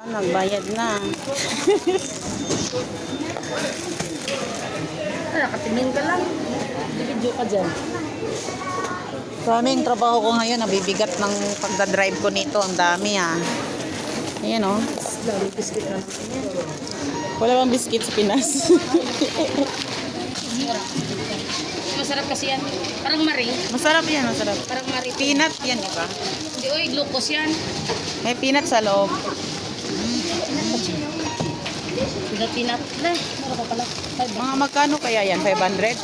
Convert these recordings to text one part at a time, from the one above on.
Nagbayad na. Nakatingin ka lang. Video ka dyan. Maraming trabaho ko ngayon. Nabibigat ng pagdadrive ko nito. Ang dami ah. Ayan o. Dami biscuit na. Wala bang biscuit sa Pinas? Masarap kasi yan. Parang maring. Masarap yan, masarap. Parang maring. Peanut yan, di ba? Hindi, oy, glucose yan. May peanut sa loob. Pinat. Meron ka pala. Mga magkano kaya yan? 500?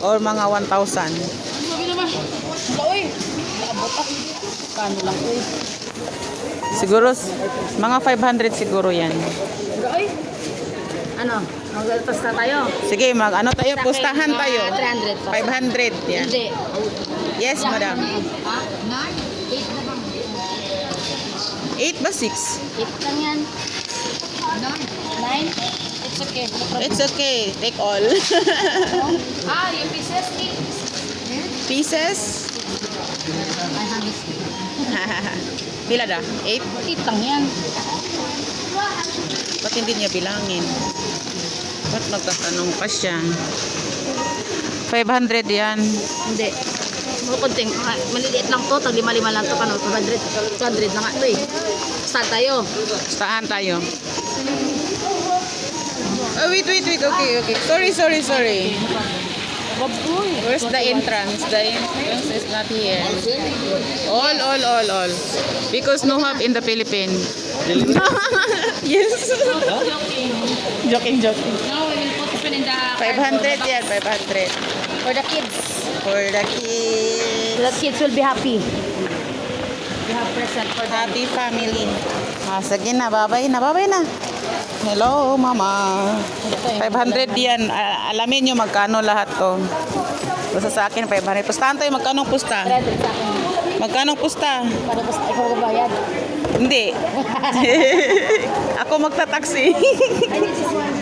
Or mga 1,000? Sabi naman. Oy, naabot ako. Kano lang, oy. Siguro, mga 500 siguro yan. Oy. Ano? Maglalpas na tayo. Sige, ano tayo? Pustahan tayo. 300 pa. 500 yan. Hindi. Yes, madam. 8 ba 6? 8 lang yan. 9? It's okay. No problem. It's okay. Take all. Yung pieces. Pieces? Pila da? 8? 8 lang yan. Ba't hindi niya bilangin? Ba't nagtatanong pa siya? 500 yan. Hindi. Mga konting, maliliit lang to, tag lima-lima lang to, 200 na nga to eh. Start tayo. Staan tayo. Oh, wait. Okay. Sorry. Baboy. Where's the entrance? The entrance is not here. All. Because no hub in the Philippines. Yes. Joking. Now we will put open in the 500 yan, 500. for the kids. For the kids. The kids will be happy. We have present for them. Happy family. Sige na, babay na. Hello, mama. 500 yan. Alamin nyo magkano lahat to. Basta sa akin, 500. Pustahan tayo, magkano pusta? 300 sa akin. Magkano pusta? Para basta ikaw magbayad. Hindi. Ako magta-taxi. I need this one.